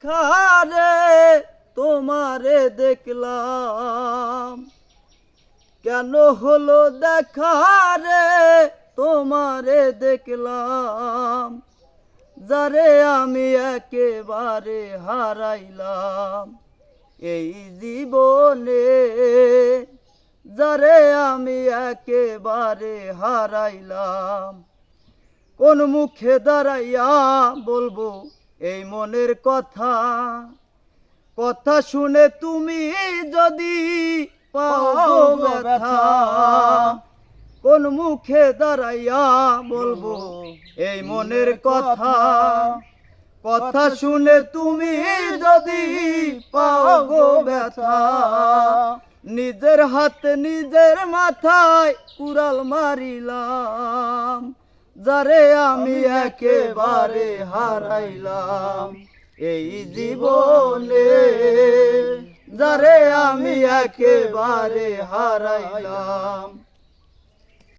দেখা রে তোমারে দেখলাম, কেন হলো দেখা রে তোমারে দেখলাম, যারে আমি একেবারে হারাইলাম এই জীবনে, যারে আমি একেবারে হারাইলাম। কোন মুখে দাঁড়াইয়া বলবো এই মনের কথা, কথা শুনে তুমি যদি পাও ব্যথা। কোন মুখে দাঁড়াইয়া বলবো এই মনের কথা, কথা শুনে তুমি যদি পাও গো ব্যথা। নিজের হাতে নিজের মাথায় কুড়াল মারিলাম, যারে আমি একেবারে হারাইলাম এই জীবনে, যারে আমি একেবারে হারাইলাম।